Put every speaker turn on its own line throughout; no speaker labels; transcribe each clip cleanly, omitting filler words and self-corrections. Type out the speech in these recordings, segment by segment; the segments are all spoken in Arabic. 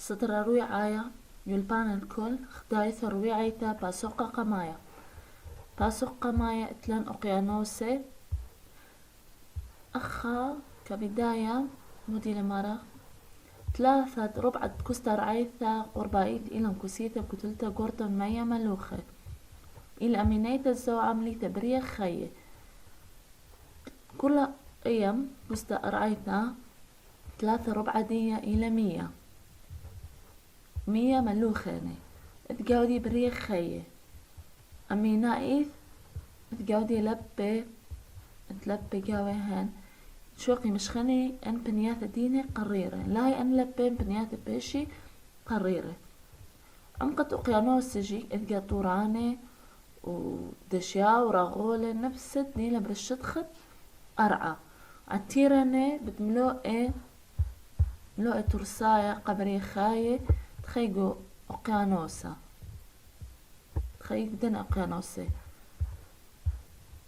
صدر رويعايا يلبان الكل خدايث رويعيتا باسوقا قمايا باسوقا مايا اتلان أقيانوسي أخا كبداية مودي لمرة ثلاثة ربعة كستر عيثة قربايد إلى كسيثة كتلتا قرطن ميا ملوخة إلى أمينيتا الزو عملي تبرية خيه كل أيام كستر عيثة ثلاثة ربعة دية إلى 100 ملوخاني اتقاودي برية خيه أمينا إيث اتقاودي لبي قاويهان شوقي مشخني ان بنيات ديني قريرة لاي ان لبين بنيات بيشي قريرة عمقت اقيانوسجي اذقا طوراني ودشيا وراغولة نفس نيلة برشدخت ارعى عتيراني بتملوئي ترسايا قبري خاية تخيقو اقيانوسا تخيق دن اقيانوسي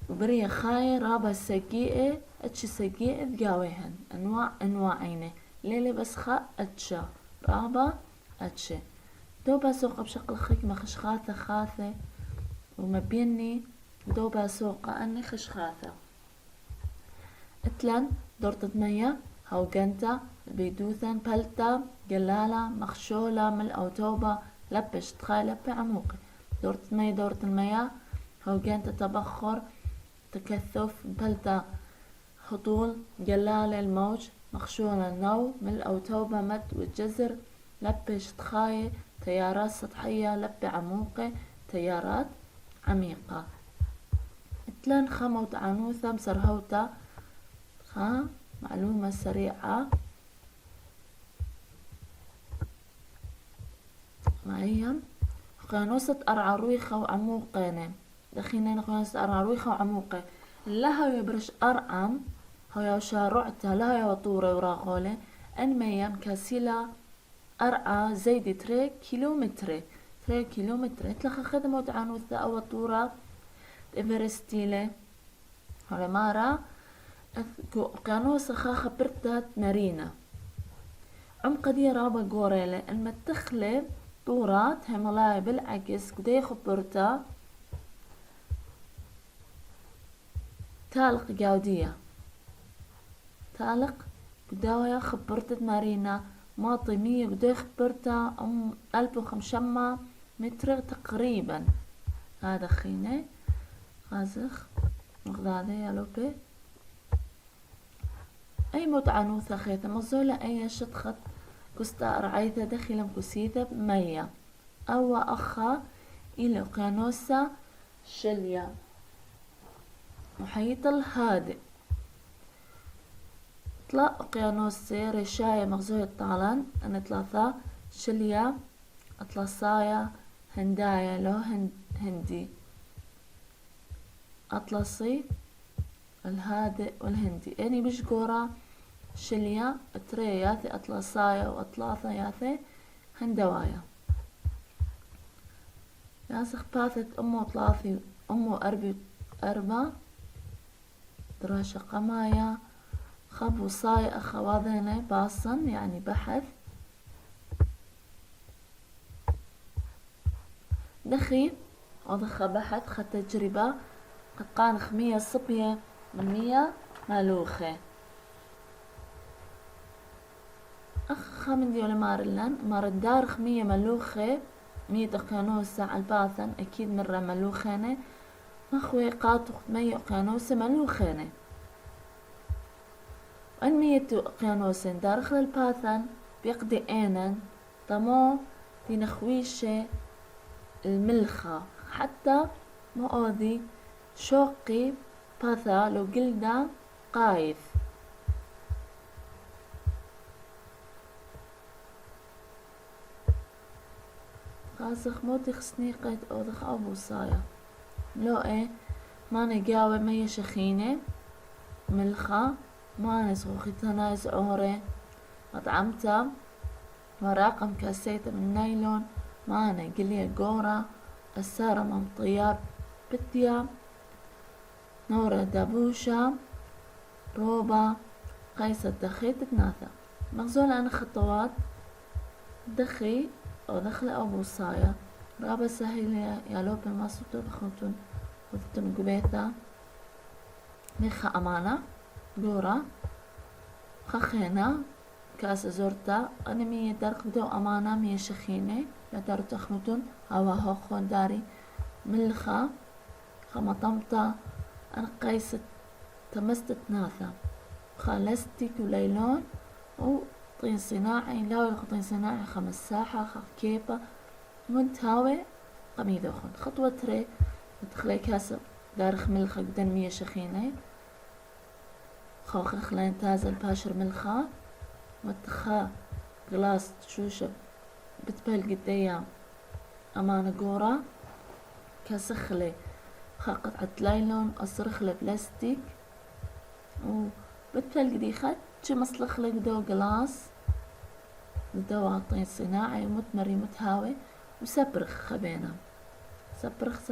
وبرية خاية رابا سقيئة اتش سقيئة ذقاويهن انواعينه ليلي بسخاء اتشا رابا اتش دوبا سوق بشقل خيك ما خشخاثة خاثة وما بيني دوبا سوق اني خشخاثة اتلن دورة مية هاو جنتا بيدوثن بلتا جلالة مخشولة من الاوتوبا لبش تخاي لبي عموقي دورة المية هاو جنتا تبخر تكثف بلتا هطول جلالة الموج مخشونة النو من الأوتوبة مد والجزر لبش تخاية تيارات سطحية لبي عموقة تيارات عميقة اتلن خموت عنوثة مسرهوتا معلومة سريعة معي قانوسة أرعرويخة وعموقين دخينين قانوسة أرعرويخة وعموقة لها يبرش أرعم هيا شارعتا لها وطورة وراغولة ان ميام كاسيلا أرعى زيدي 3 كيلومتر اتلخ خدمة عنوثة أو طورة إفرستيلة هلا مارا قانوسة خبرتات مارينا عمق دي رابا قوريلة المتخلة طورات هملاي بالعكس كدي خبرتا تالق جاودية تالق قداوية خبرتت مارينا ماطي 100 قداوية خبرتا 1500 متر تقريبا هذا خيني غازخ مغضاضي يا لوبي أي متعنوثة خيثة مزولة أي شتخت كستا رعيثة دخل مكسيثة بمية أو أخا إلى قانوسة شليا محيط الهادئ طلع قيانوسي رشاية مغزوية طالان أن ثلاثة شليا أطلسايا هندايا لو هندي أطلسي الهادئ والهندي يعني مش قورا شليا تري ياثي أطلسايا وأطلاثة ياثي هندوايا ياسخ باثت أمو طلاثي أمو أربا دراسة قمايا خب وصاي أخواذيني باصن يعني بحث دخي وضخ بحث خد تجربة قد قانخ 100 صبية من 100 مالوخة أخ من ديول مارلن ماردارخ 100 مالوخة 100 قانوسة على الباثن أكيد مرة مالوخانة مخوي قاطخ 100 قانوسة مالوخانة وأن 100 قانوسة دارخل الباثن بيقضي إينن طمو دي نخويشة الملخة حتى مؤذي شوقي باثا لو قلنا قايف خاسخ موتي خسنيقة أوضخ أبو صايا لو إيه ما نقاوي مية شخينة ملخة ما نسخوخي تنايز عوري أطعمتا وراقم كاسيتا من نايلون ما نقلية قورة السارة ممطياب بديا نورة دابوشة روبا قيسة دخيت تناثا مغزولة أنا خطوات دخي أو دخل أو بوصايا رابا سهيلة يالو بماسوتو بخمتون وذتن قبيثة ميخا أمانة قورا خخينا كاس زورتا أنا مية دارك بدو أمانة مية شخينة لدارو تخمتون هوا هوخون داري ملخا خمطمتا أنا قيست تمست ناثا خالستك وليلون وطين صناعي لا طين صناعي 5 ساحة كيبة منتهاوي قميدوخن خطوة تري متخلي كاسة دارخ ملخة قدن 100 شخينة خوخ خلين تازل باشر ملخة متخا غلاس تشوشب بتبال قديا أمانة قورة كاسخلي خا قطعة لايلون أصرخلي بلاستيك وبتبال قدي خد شي مصلخ لك دو غلاس دو عطين صناعي متمري متهاوي وسبرخ خبينا سبرخ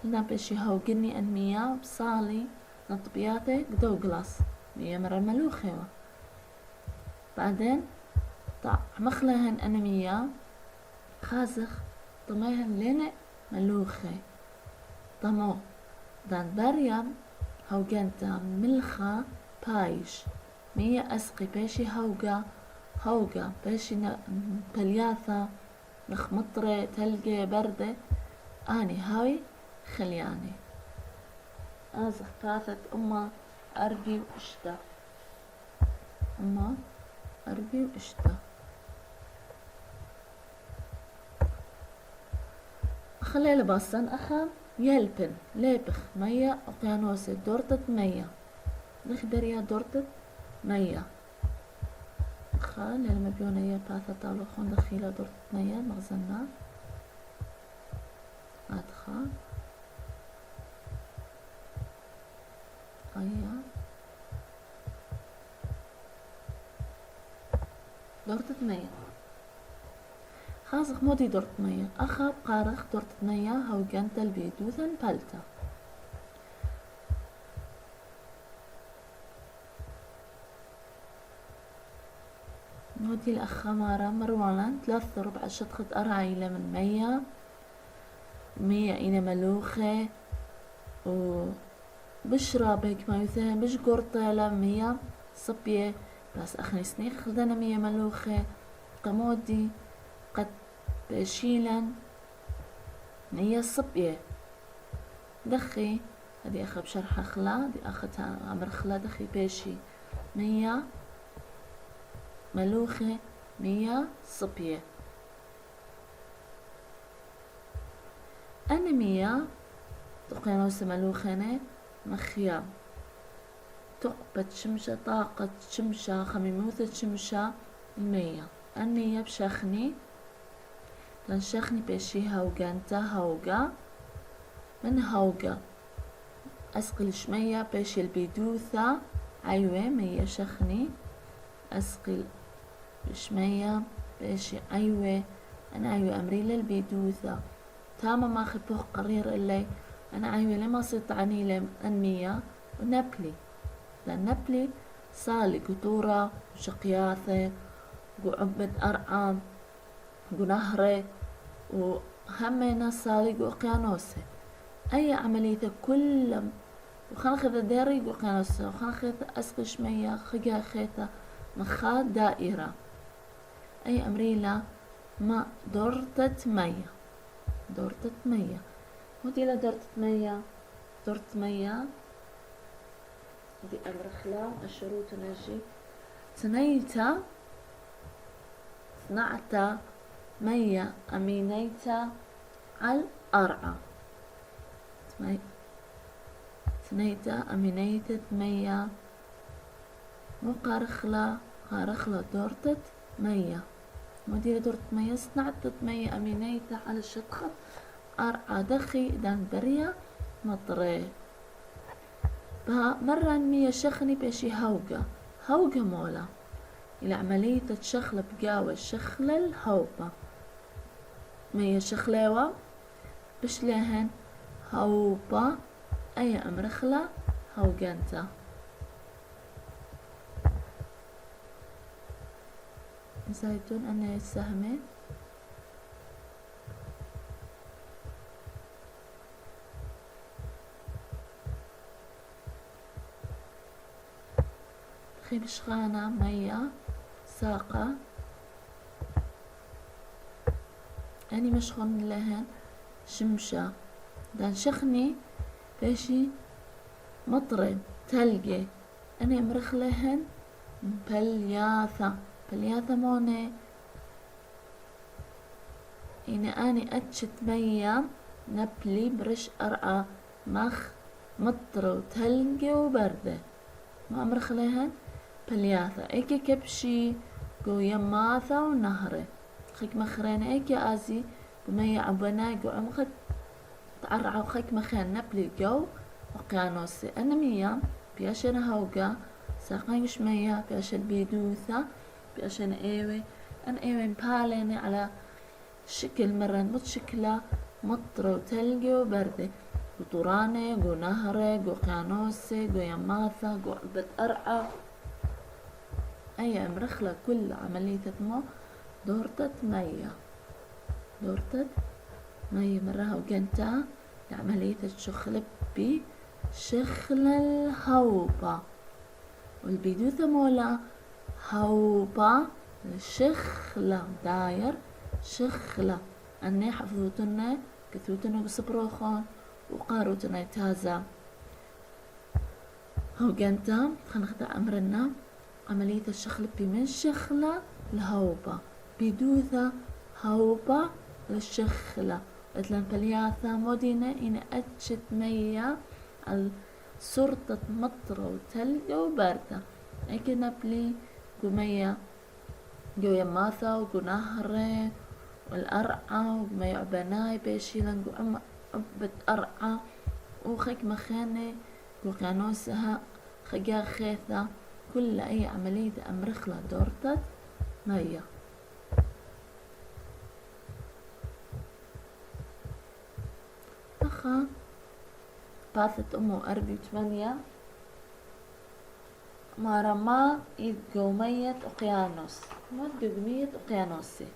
لنا بشي هاو قني أنمية بصالي نطبياتي قدو غلاس 100 مرة الملوخيوة بعدين طع مخلهن أنمية خازخ طميهن لنا ملوخي طمو دان بريم هاو جنتا ملخة بايش 100 أسقي بيشي هوقا بيشي بلياثة مطرة تلقى بردة أني هاوي خلياني أزخ باثت أما أربي وإشتا أما أربي وإشتا خلي لباسن أخا يلبن ليبخ مية أقيانوسي دورتة مية نخدريا دورتة مية خال لما بيونية باثة طالو خون دخيلة دورتة مية مغزنا أدخل أيا دورتة مية خازق مودي دورت مية أخا بقارخ دورت مية هاو جنتا البيدوثن بالتا مودي الأخا مارا مروالان 3/4 شطخة أرعيلة من 100 إنا ملوخة وبشرة بيك ما يثين بش قرطة 100 صبية بس أخني سنيخ خلدنا 100 ملوخة قمودي قد بشيلا 100 صبية دخي هدي أخا بشرح خلا دي أختها عمر خلا دخي بيشي 100 ملوخة 100 صبية أنا 100 تقينوس ملوخنة مخيام تقبة شمشة طاقة شمشة خميموثة شمشة 100 أني بشخني تنشخني بشي هوجانتا هوجا من هوجا أسقل شمية بشي البيدوثة أيوة 100 شخني أسقل شمية بشي أيوة أنا أيوة أمري للبيدوثة تاما ما خبوخ قرير اللي أنا أيوة لما صيت عني لم أنمية ونبلي لأن نبلي صالي قطورة وشقياثة وعبد أرعام ونهرة وهمنا صالي وقيانوسة أي عملية كل وخنخذ داري وقيانوسة وخنخذ أسقي شمية خجا خيطة مخا دائرة أي أمريلا ما دورتت مية ودي لا دورت مية دي أبرخلا الشروط نجي تنيتا صنعتا مية أمينيتا على الأرعى تنيتا أمينيتا مية مو قارخلا دورتت مية مديرة دورت مية صنعتت مية أمينيتا على الشطخة أرعى دخي دان بريا مطري بها مرة 100 شخني بشي هوقة مولا إلى عملية تشخلة بقاوة شخلة الهوبة 100 شخليوة بشليهن هوبة أي أمرخلة هوقنتا زيتون أنا سهمة خيل شخانة مية ساقة أني مشخون لهن شمشة دان شخني باشي مطرب تلقي أنا مرخ لهن بلياثة موني أني أتشت مية نبلي برش أرعى مخ مطر وتلقي وبردة ما أمرخ لهن بلياثة إيكي كبشي قو يماثة ونهرة خيك مخرين إيكي آزي بمية عبناي قو عمخت تعرعى وخيك مخين نبلي قو وقيانوسي أنا مية بياشن هوقا ساقنيش مية بياشن بيدوثة بياشن إيوي أن إيوي مباليني على شكل مرة متشكلة مطر وتلقي وبردة قو طوراني قو نهرة قو قيانوسي قو يماثة قو عبت أرعى أي مرخلة كل عملية تمو دورتت مية مرة وقنتا لعملية الشخل بشخل الهوبة والبيدوثة مولا هوبة الشخلة داير شخلة أني حفظوتنا كثوتنا بصبروخون وقاروتنا تازا هوقنتا خنخدع أمرنا عملية الشخل من شخلة لهوبة بيدوثة هوبة للشخلة مثلا بلياثة مدينة إن أتشت مية على سرطة مطرة وتلج وباردة لكن نبلي قو مية قو يماثة وقو نهرة والأرعى وقو مية عبناي بيشيلن قو عبت أرعى وخيك مخانة قو قانوسها خجا خيثة كل أي عملية أمرخلة دورتت مية أخا باثت أمو 48 مارما يدقومية أقيانوس مدقومية أقيانوسي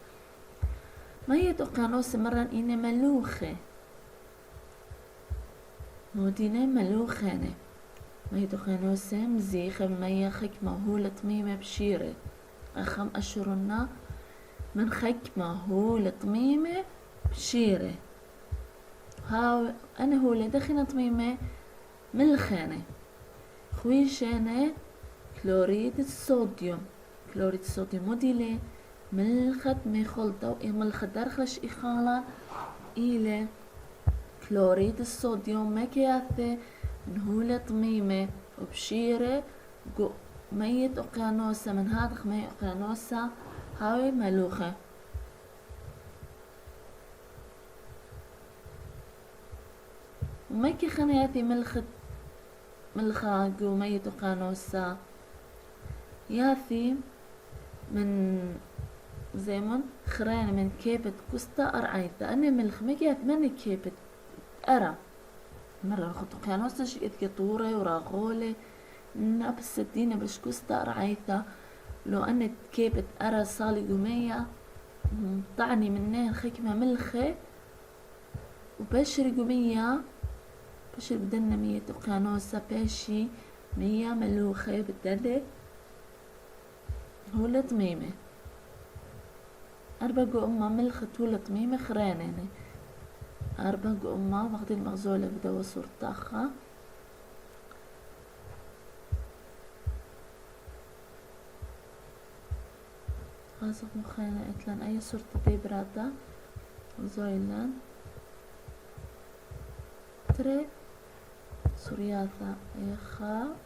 مية أقيانوسي مرة إني ملوخة مودينة ملوخانة مية أقيانوسي مزيخة بمية خكمة هولة تميمة بشيرة أخم أشرنا من خكمة هولة تميمة بشيرة ها أنا هولة دخنة تميمة ملخانة خويشانة كلوريد الصوديوم موديلة ملخت ميخلطة وملخت درخش إخالة إلى كلوريد الصوديوم مكياثة نهولة طميمة وبشيرة مية أقيانوسة من هذا مية أقيانوسة هاوي ملوخة وميكي خنياتي ملخة جو مية أقيانوسة ياثي من زيمون خرين من كيبت كوستا أرعيثة أنا ملخ ميكي من كيبت أرى مرة خط أقيانوسة شئت كطورة وراغولة نابس الدينة بشكوستا أرعيثة لو أنا كيبت أرى صالي قمية طعني منها خكمة ملخة وبشري قمية بشري بدنا 100 أقيانوسة باشي 100 ملوخة بدنا هولة طميمة 4 قمة ملخة هولة طميمة خرانة 4 قمة واخد المغزولة بدوا صورتاخة خاصة مخانة اتلان أي صورة ديبراتا وزويلان تري سورياثا إيخا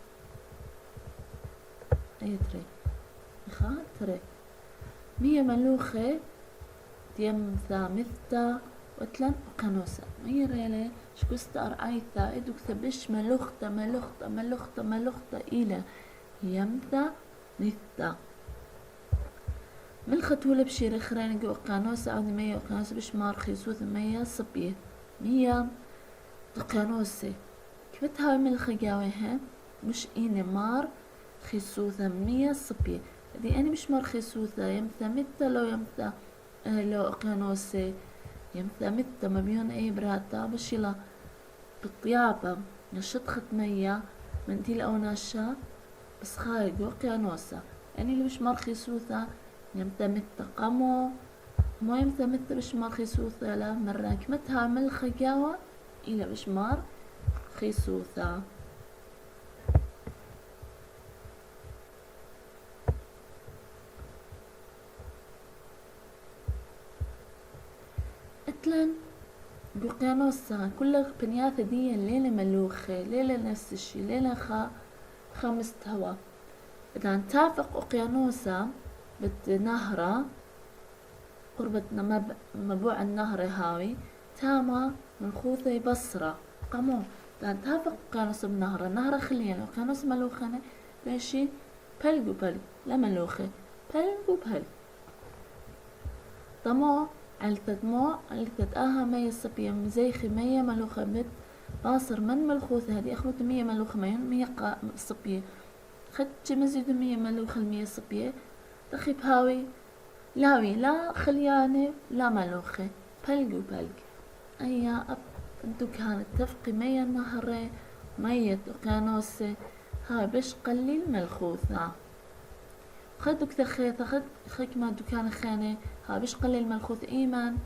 أي تري إيخا تري 100 ملوخة ديمثا مثتا واتلان قانوسة 100 ريالي شكوستا أرعيثا إدوك ثبش ملوختا إلى يمثا مثتا ملختولة بشير خرين جو قانوسة عندي 100 قانوسة بشمار خيسوث 100 صبية 100 قانوسة كيف هاي ملخة جاويها مش إني مار خيسوثة 100 صبية دي أنا مش مرخصوثة يمثى متى لو يمثى لو أقيانوسي يمثى متى ما بيون أي براتا بشيلا بالطيابة نشط ختمية منديل أو ناشا بس خارج أقيانوسا يعني اللي مش مرخصوثة يمثى متى قامو مو يمثى متى مش مرخصوثة لا مرة كمتها ملخة جاوة إلى مش مرخصوثة. اتلن بقيانوسا كل بنياثة دي ليلة ملوخة ليلة نفس الشي ليلة خمستهوا إذا نتافق أقيانوسا بتنهرة قربة مبوع النهر هاوي تاما ملخوثة بصرة قامو إذا نتافق أقيانوسا بنهرة نهرة خلينا أقيانوس ملوخة بيشي بلقو بلق لا ملوخة بلقو بلق طمو علتت آها مية صبية مزيخي مية ملوخة بت باصر من ملخوثة هذه أخوة مية ملوخة مية صبية خدت مزيد مية ملوخة المية صبية دخي بهاوي لاوي لا خليانة لا ملوخة بلقو بلق أيا انتو كانت تفقي مية نهرة مية أقيانوسة هاي بش قليل ملخوثة خدو كثر خيثة خد ما دكان خانة ها بش قليل ملخوث إيمان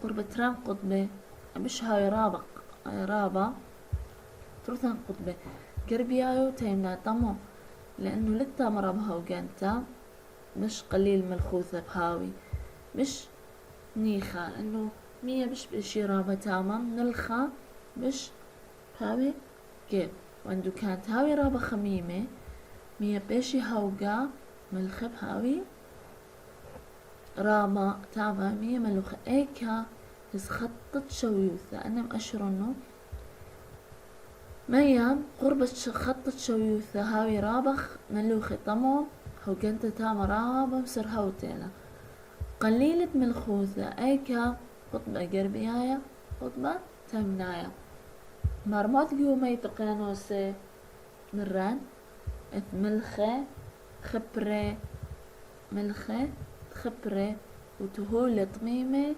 قربة ران قطبة بش هاي رابة تروثان قطبة قربيايو تيمنا طمو لأنه لتا مرابها وقانتا مش قليل ملخوثة بهاوي مش نيخة لأنه مية بش بشي رابة تاما نلخة بش هاوي كيف وعنده كانت هاوي رابة خميمة مية بشي هاوقا ملخة بهاوي راما تابع مية ملوخة ايكا هز خطط شويوثة انا مأشرنو مية قربة خطط شويوثة هاوي رابخ ملوخة طمو هو كنت تاما رابا مسر هاوتينا قليلة ملخوثة ايكا قطبة قربيايا قطبة تمنايا مرمات قيومي تقيانوسي مران ملخة خبرة ملخة خبرة وتهولة طميمة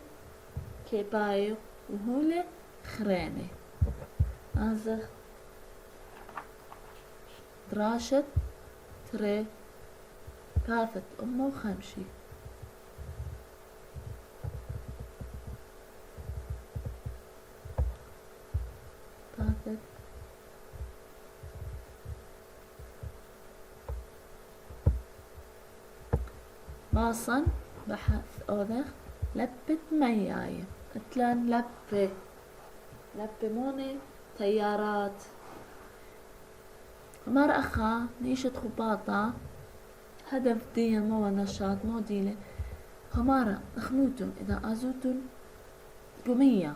كيبايو وهولة خرانة أزخ دراشة تري باثت أمه خمشي باثت باصن بحث أوذخ لبت مياي اتلان لبة موني تيارات مار أخا نيشة خباطة هدف دي مو نشاط مو ديلة همارة أخنوتن إذا أزوتن قمية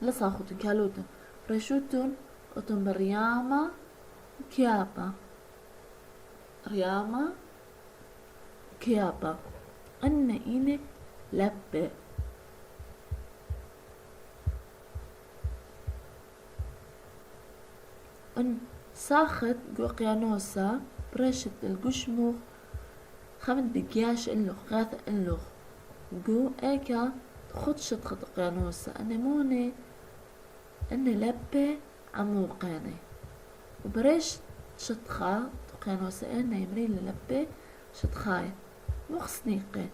لصاخوتن كالوتن رشوتن أتن بريامة كيابا ريامة كيابا أن إيني لبة أن ساخت قوقيانوسا برشت القشموخ خمد بقياش اللوخ غاث اللوخ قو ايكا خدشت خط قيانوسا أن موني أن لبة عموقاني وبريش شتخا قيانوسا أن يمرين للبة شتخاي مخصنيقي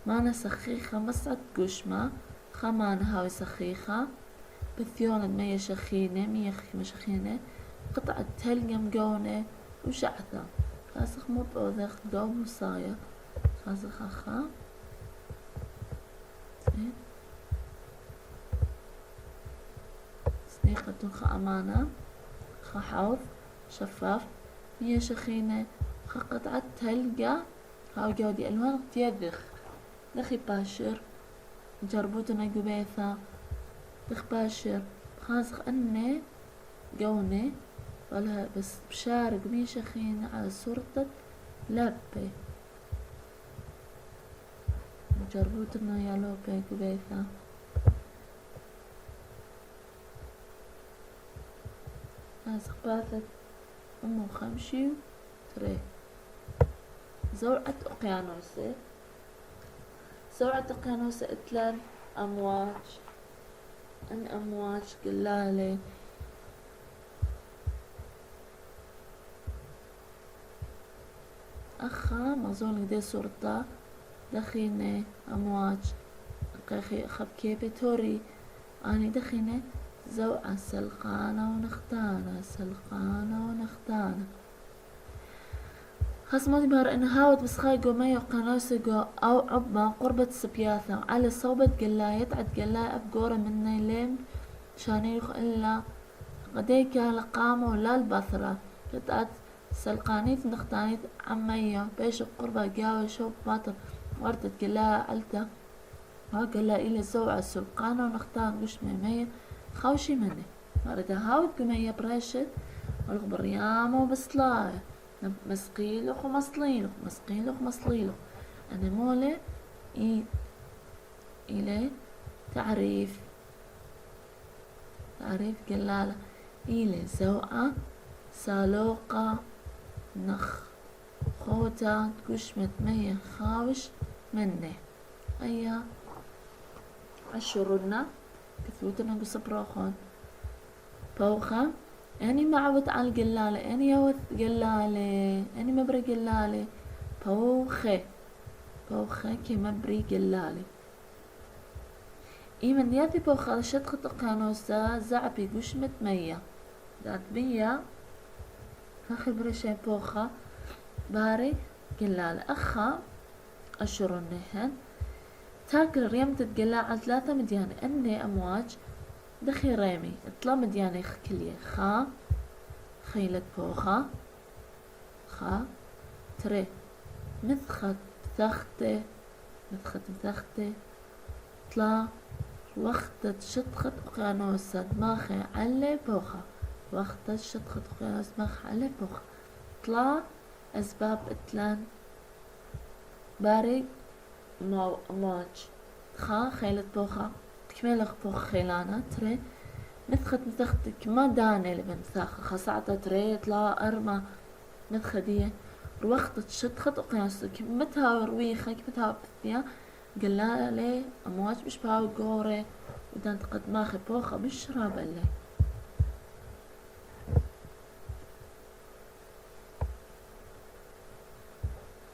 مانا سخيخة مسعد قشمة خمانا هاوي سخيخة بثيون مية شخينة مية خيمة شخينة قطعة تلقى مقونة وشعثة خاسخ مو بأوذخ قوم وصايا خاسخ أخا سنيقة خا أمانة خا حوض شفاف مية شخينة خا قطعة تلقى هاو جودي ألوان تيذخ دخي باشر جربوتنا قبيثة دخ باشر خاسخ أني قوني ولا بس بشارق مي شخينة على صورة لبة جربوتنا يا لوبي قبيثة خاسخ باثت أمو خمشي تري زرعة أقيانوسة. زرعة أقيانوسة إتلان أمواج، أن أمواج قلالة. أخا مظون قدي صورتا دخينة أمواج قيخي خب كيبي توري أني دخينة زوعة سلقانة ونختانة، سلقانة ونختانة. خاص ما بار إنه هاود بس خاي جو مايو قناوسي جو أو عبما قربة سبياثة على صوبة قلاية عد قلاية أبقورة مني لين شانيخ إلا غديك لقامة ولا البثرة قطعت سلقانيت نختانيت عمية بيش قربة قاوة شوب باطل وردت قلاية علتا وقلا إلي زوعة سلقانة ونختان قش ميمية خوشي مني مردا هاود قمية بريشت والغبر يامو بسلاية مسقيلخ ومصليلخ مسقيلخ ومصليلخ. أنا مولي إلي تعريف قلالة إلي زوعة سالوقة نخ خوتا تقشمت مية خاوش مني أيا عشرنا كثوتنا قصبروخون بوخة أني معود على القلالة، أني يوث قلالة، أني مبري قلالة. بوخة كي مبري قلالة. إيمن دياتي بوخة شدخة أقيانوسا زعبي قشمت مية ذات مية هخبري شي بوخة باري قلالة. أخا أشرنهن تاكل ريمة قلالة على 3 مديانة أني أمواج دخي ريمي اطلع مديانة خكلية خا خيلة بوخة خا تري مثخت ثختة طلع وقت شطخت أقيانوسة دماغي علي بوخة وقت شطخت أقيانوسة دماغي علي بوخة طلع أسباب إتلان باري أمواج خا خيلة بوخة تكملخ بوخ خيلانة تري مثختك ما داني لبنثاخة خاصعتا تري طلع أرمى مثخدية روخت شطخت أقيانوسة متها رويخة متها بثيا قلا لي أمواج مش باو قوري ودان تقدماخي بوخة بشراب اللي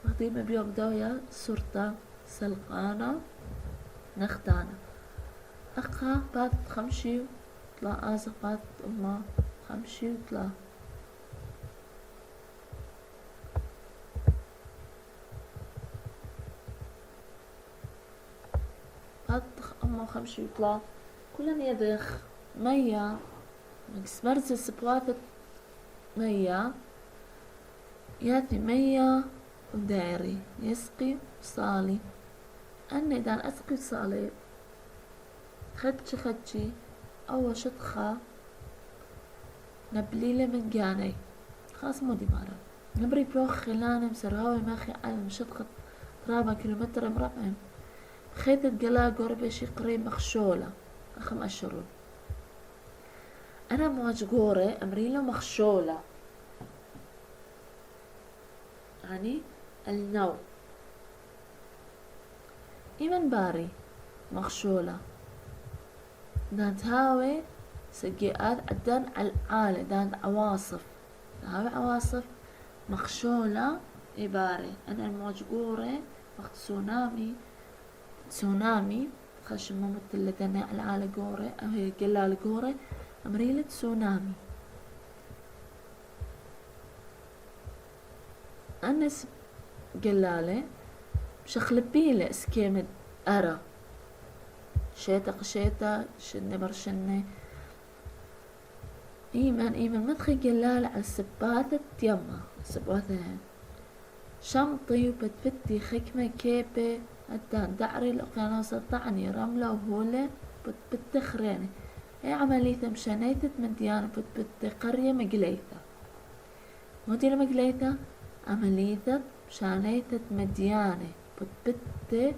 مخديمة بيوك دويا صورتا سلقانة نختانة. أخا بعد خمشي طلع آزق بعد أما خمشي وطلع بعد أما خمشي وطلع كلن يدخ مية مكسبرت سبواتة مية ياتي مية ودائري يسقي وصالي. أني دان أسقي وصالي خدشي أول شطخة نبليلة من جاني خاص مودي مارا نبري بروخ خلاني مسرهاوي ماخي علم شطخة ترابا كيلومتر مربع خيط القلا قربي شي قريب مخشولة أخم أشرون أنا مواج قوري أمريلة مخشولة يعني النوم إيمن باري مخشولة دانت هاوي سقيات عدان على العالة دانت عواصف هاوي عواصف مخشولة إباري أنا الموجقورة وقت تسونامي خش ممت اللي داني على العالة قورة أو هي قلال قورة أمريلة تسونامي. أنس قلالة بشخلبيلة اسكيمد أرى شيتا قشيتا شني برشني إيمن مدخي قلالة على سباتة يما سباتها شمطي وبتفتي خكمة كيبة الدان دعري الأقيانوس طعني رملة وهولة بتخريني اي عملية مشانيتة من ديانة قرية مقليثة مودي مقليثة عملية مشانيتة مديانة بتبت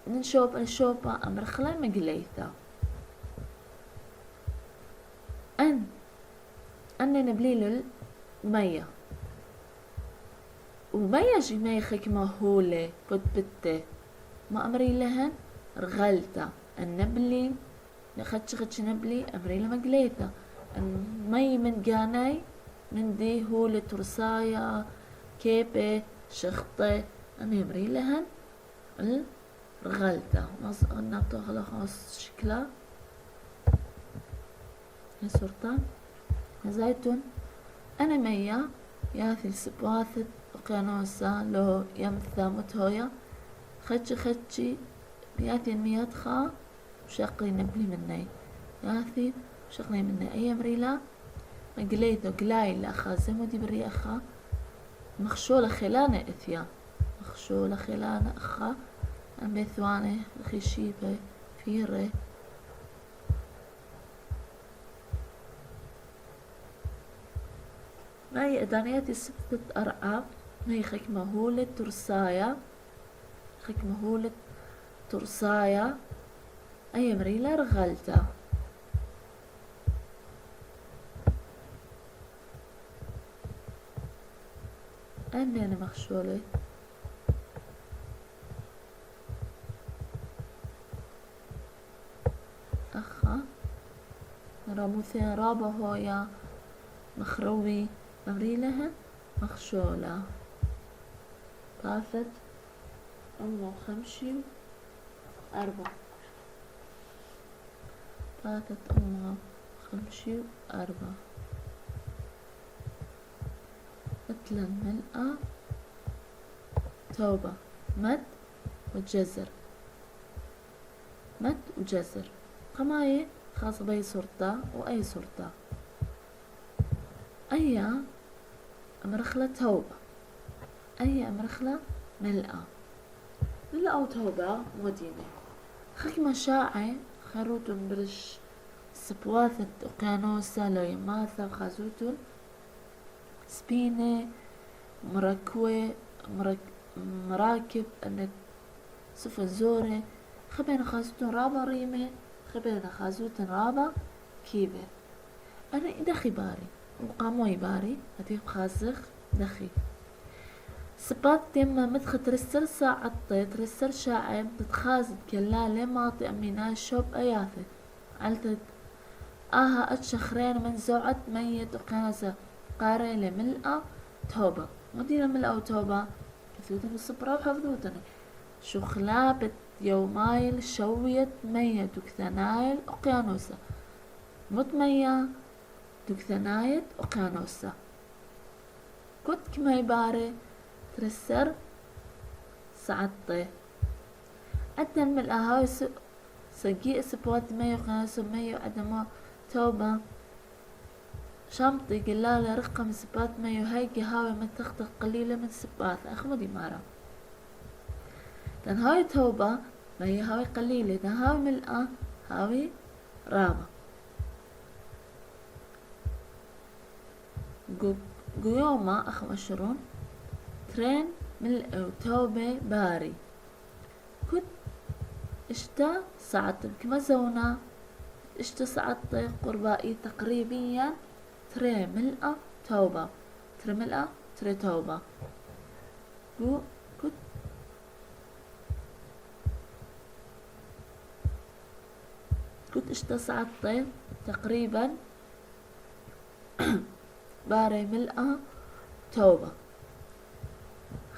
نشوبة أمرخلة مقليثة أني نبليل المية وما يجي ما يخيك ما هولي بود بته ما أمري لهن رغلتا النبلي خدش نبلي أمري لما قليتا المي من قاناي من دي هولي ترسايا كيبة شخطة أنا أمري لهن الرغلتا نعطوها خلاص شكلها صورتان زيتون أنا ميا ياثي سبواثت وقيانوسا لو يمثا متهويا خدشي بياثي المياتخا وشاقلي نبلي مني ياثي وشاقلي مني أي مريلا مقليتو قلايلا أخا زمودي بري أخا مخشولة خلانة إثيا مخشولة خلانة أخا أم بيثواني خشيبة فيري ماي إدانياتي ستة أرعاب ماي خيك مهولة ترسايا أي مريلا رغلتا أني أنا مخشولة أخا راموثين رابا هويا مخروي أمريلها مخشولة طافت أمه خمشي أربع طافت أمها خمشي أربع مثل ملأ توبة مد وجزر قماية خاصة بأي صورتا وأي صورتا أي أمرخلة توبة أي أمرخلة ملأ وتوبة ودينة خيك مشاعي خروتون برش سبواثة أقيانوسا لو يماثا خازوتون سبينة مراكب أنك سفن زورة خبينا خازوتون رابا ريمة خبينا خازوتون رابا كيبة أنا دخي باري وقاموي باري هتيب خازخ دخي سبات تيما مدخ ترسر ساعة ترسر شاعم تتخازد كلالة ماطي أمينا شوب أياثي علتت آها أتشخرين من زوعت ميت وقنازة قاري لملأ توبة مدينة ملأ وتوبة كثوتن الصبرا وحفظوتن شو خلابت يومايل شويت ميت وكثنايل أقيانوسة متمية دوكثنايت أقيانوسة كنت كما يباري ترسر سعطي عدن من الأهاوي سجي سبوات ميو قناسو ميو عدما توبة شامطي قلالة رقم سبات ميو هاي قهاوي متخطق قليلة من سبات أخمدي مارا دان هاوي توبة ما هي هاوي قليلة دان هاوي ملأ هاوي رابة قيومة أخمشرون ترين ملء وتوبة باري كنت اشتا ساعت كما زونا اشتا ساعت قربائي تقريبيا تري ملء توبة تري ملء تري توبة كنت اشتا ساعت تقريبا باري ملء توبة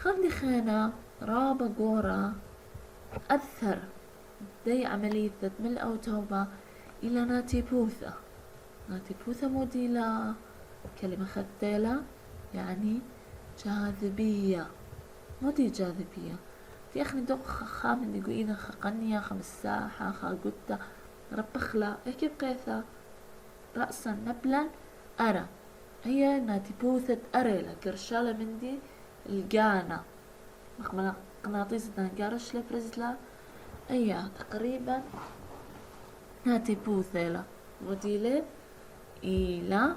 خلي خينا رابا قورا أثر دي عملية ملء وتوبة إلى ناتيبوثا موديلا كلمة خديلا يعني جاذبية مودي جاذبية دي أخني دوق خامن يقوينا خقنية خمساحة خاقوتا ربخلا اكي بقيثا رأسا نبلا أرى هي ناتيبوثة أريلا قرشالة مندي القانا مخمنا قناطيس قارش لبرزلا أيها تقريبا ناتيبوثة وديلة إلى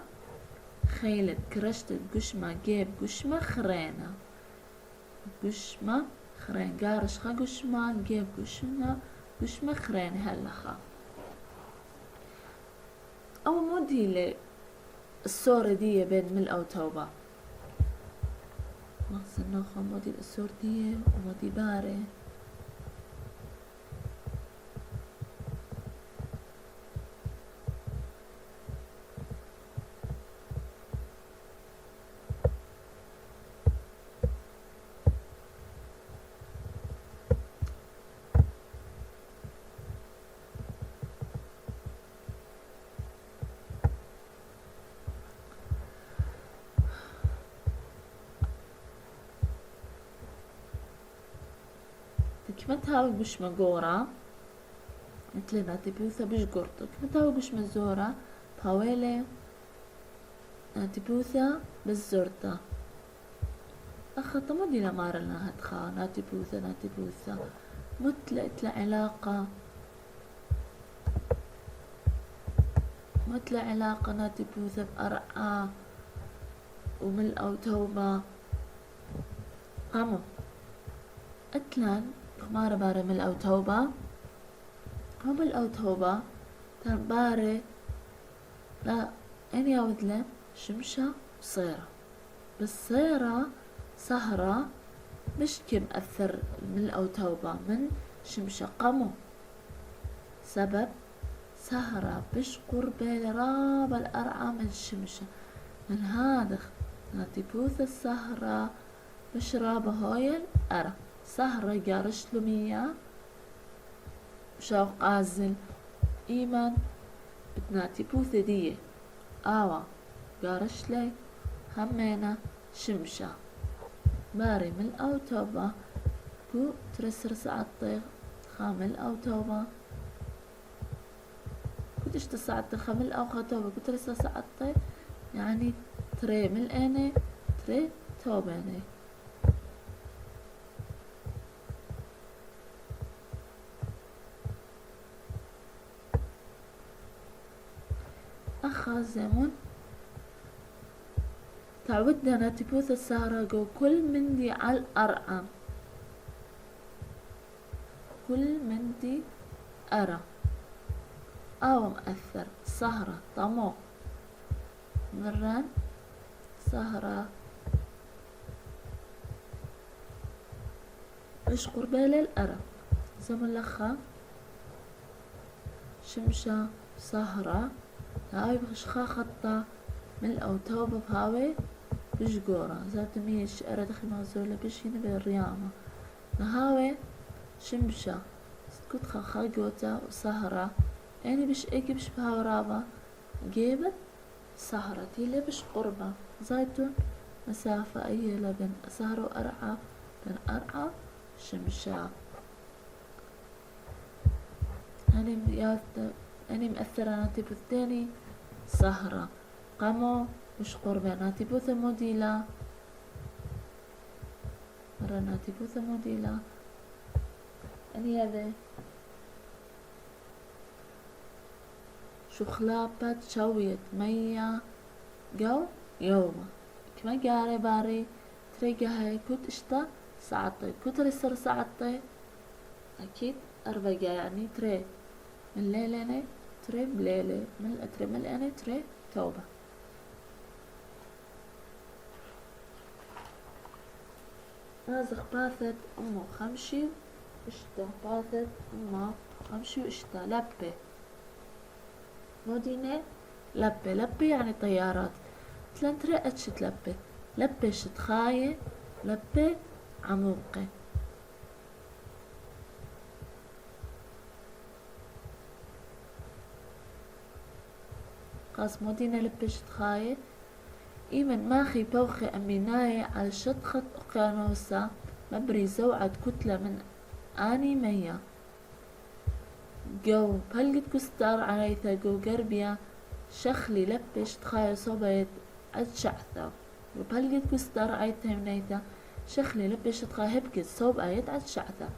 خيلة كرشت قشمة جيب قشمة خرينة خرين قارش خا قشمة جيب قشمة خرين هلخا أو موديلة الصورة دي بين ملء وتوبة سنوخو مودي الأسوردية ومودي باري. كمتها وش مجورة مثل ناتي بيوثا بشجورتو كمتها وش مزورة باويلي ناتي بيوثا بالزورتا أخطا مودي لمارلنا هتخا ناتي بيوثا مثل علاقة ناتي بيوثا بأرعى وملء أو توبة قاموا أتلان خمارة باري ملء أو توبة هم ملء توبة تان باري لا إني أودلن شمشة صيرة بالصيرة سهرة مش كم أثر ملء أو توبة من شمشة قمو سبب سهرة بش قربة لراب الأرعى من شمشة من هذا ناتي بوث السهرة بشرابة هويل أرى سهرة قارش لمية شوق قازل إيمان بتناتي بوث دية آوا قارش لي همينا شمشة باري من أو توبة بو ترسر ساعة طيغ خامل أو توبة كنتش تساعة خامل أو خطوبة كنت ترسر ساعة طيغ يعني تري من أنا تري توباني أخا زمن تعودنا نتبوث السهرة جو كل مندي على الأرعى كل مندي أرى أو مأثر سهرة طمو مران سهرة مش قربالي الأرى زمن لخا شمشة سهرة هاي بخشخا خطة من أو توبة بهاوي بشجورة ذات ميش أرى دخي مغزولة بشينا بالريامة نهاوي شمشة سكوت خاخا جوتا وسهرة يعني بش ايكي بش بهاو رابا جيبت سهرة تيلي بش قربة زايتون مسافة أي لبن سهرة وأرعى بن أرعى شمشة أني مأثرة ناتيبو الثاني سهرة قاموا مش قربة ناتيبو ثموديلا مرة ناتيبو ثموديلا أني هذا شخلابة شوية مية جو يوم كما جاري باري تريقى هاي كنت اشتا ساعتي كنت رسر ساعتي أكيد أربعة يعني تري من ليلة تري بليلة من تري من أنا تري توبة نازخ باثت أمه خمشي اشتا باثت أمه خمشي واشتا لبة مدينة لبة يعني طيارات تلان تري أتشت لبة شتخاية لبة عموقة قاس مدينة لبة شتخاية إيمن ماخي بوخي أميناية على شطخة أقيانوسا مبري زوعة كتلة من آني مية جو بلقت كستار عليثا جو قربيا شخلي لبش تخايا صوبيت عد شعثا وبلقت كستار عيثا منيثا شخلي لبش تخايا هبكت صوب آيت عد شعثا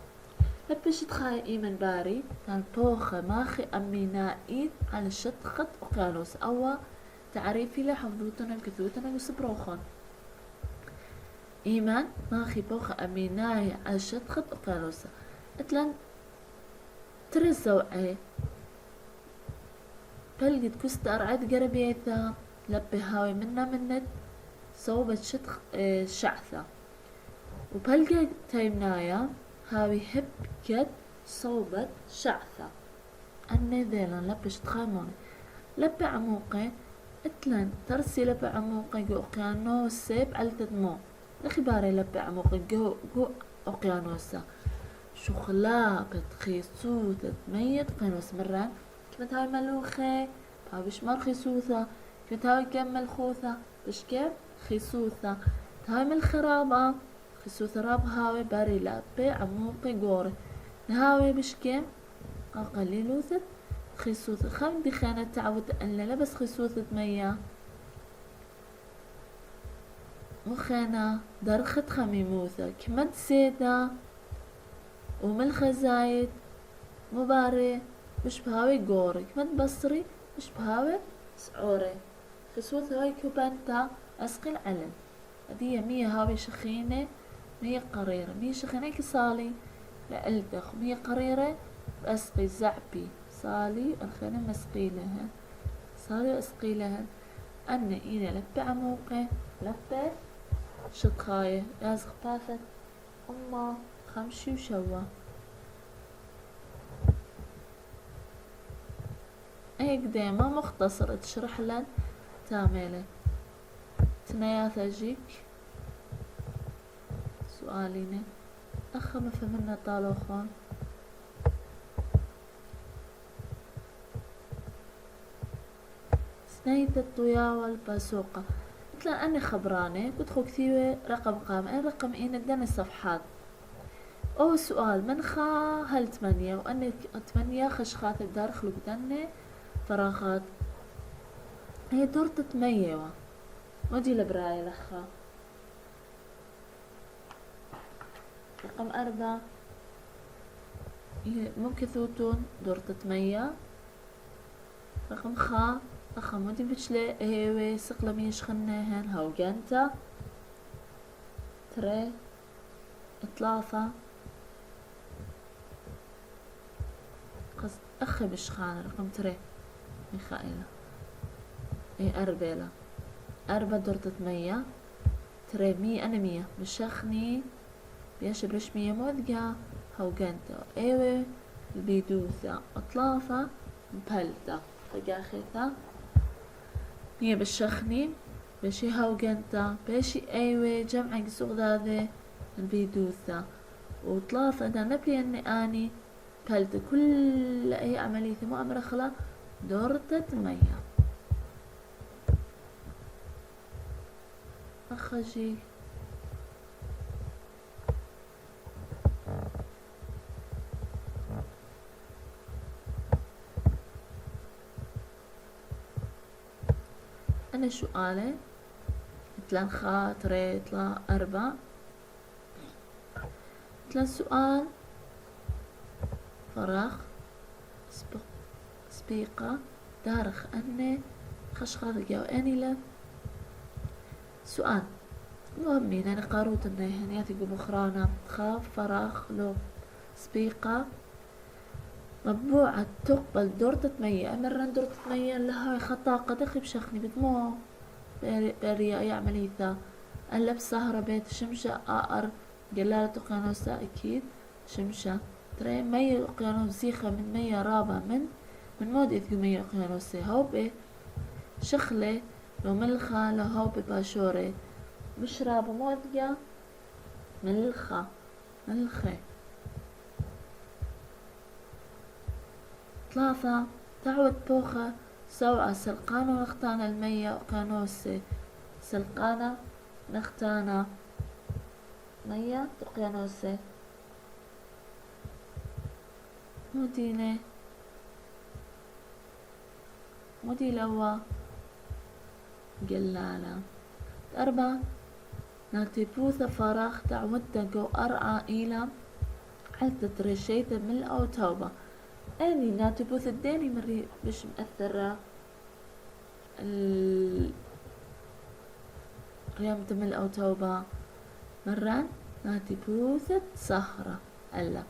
لبش تخايا إيمن باري كان بوخة ماخي أمينائي على شطخة أقيانوس أوا تعريفي لحفظوتنا الكثوتنا وسبروخون إيمان ماخي بوخة أميناي على شطخة أقيانوسا اتلان ترى الزوعي بلقت كستار عد قربيثا لبي هاوي منا منت صوبت شطخ شعثة وبلقى تيمنايا هاوي هبكت صوبت شعثة أني ذيلا لبش تخاموني لبي عموقي اتلن ترسي لبي عموقي جو أقيانوسي بعلتد مو لخباري لبي عموقي جو أقيانوسا شخلابت خيسوثة ميت قينوس مران كنت هاي ملوخي بابش مر خيسوثة كنت هاي كمل خوثة بش كيف خيسوثة هاي من الخرابة خيسوثة راب هاوي باري لبي عموقي قوري نهاوي بش كيف قليلوثة خيسوثة خمدي خانة تعود أن لبس خيسوثة مية مخينا درخت خميموثة كمد سيدة ومن خزايد مباري مش بهاوي قوري كمد بصري مش بهاوي سعوري خيسوثة هاي كوبانتا أسقي العلم هدية مية هاوي شخينة مية قريرة مية شخينة كصالي لألدخ مية قريرة بأسقي زعبي صالي الخينة مسقي لها صالي وأسقي لها أنا إينا لبي عموقي لبي شطخاية لازق بافت أما خمشي وشوا هيك ديما مختصر تشرح لن تعمله تنياث أجيك سؤاليني أخا ما فهمنا طالوخون سنيت الطيا والباسوقة مثل أني خبراني بدخل كثيرة رقم قام رقم دنا الصفحات أو سؤال من خا هل 8 وأني 8 خشخات الدار خلق دني فراغات هي دورة 8 ودي لبراي لخا رقم 4 ممكن ثوتون دورة 8 رقم خا أخا مودي بتشلي هيوي سقلا ميش خناهن هاو جانتا تري 3 قصد أخي بشخان رقم تري ميخائيلا أربيلا 4 دورة 8 تري 100 أنا 100 بشخني بيش برش 100 مودقا هاو جانتا ايوي البيدوثا 3 مبلتا فقاخيثا 100 بشخني بشي هاو جانتا بشي ايوي جمع قسوق ذاذي البيدوثا و3 دا نبلي اني بلت كل اي عملية مؤامرة خلا دورة 8 اخجي أنا سؤالي 3 خا تري 4 سؤال فراغ سبيقة دارخ أني خشخاذ الجو أني سؤال مهمين أنا قاروت إنه ياتي بخرانا خاف فراغ لو سبيقة مطبوعة تقبل دورة 8 أمرا دورة 8 لها خطا قد أخي بشخني بدمو بريا أي عملية ألا بسهرة بيت شمشة آر جلالة أقيانوسة أكيد شمشة ترى مية أقيانوس زيخة من مية رابع من مود إذ مية أقيانوسة هوبي شخلة لو ملخة لو هوبي باشوري مش رابع مودقة ملخة ملخة 3 تعود بوخة سوعة سلقانة نختانة المية أقيانوسي سلقانة نختانة مية أقيانوسي مدينة لوا جلالة 4 ناتبوث فراغ تعود جو أرعى إلى حتى ترشيت من الأوتوبة أني ناتبوث الديني مري بش مأثرة ريامة من الأوتوبة مرة ناتبوثة سهرة ألا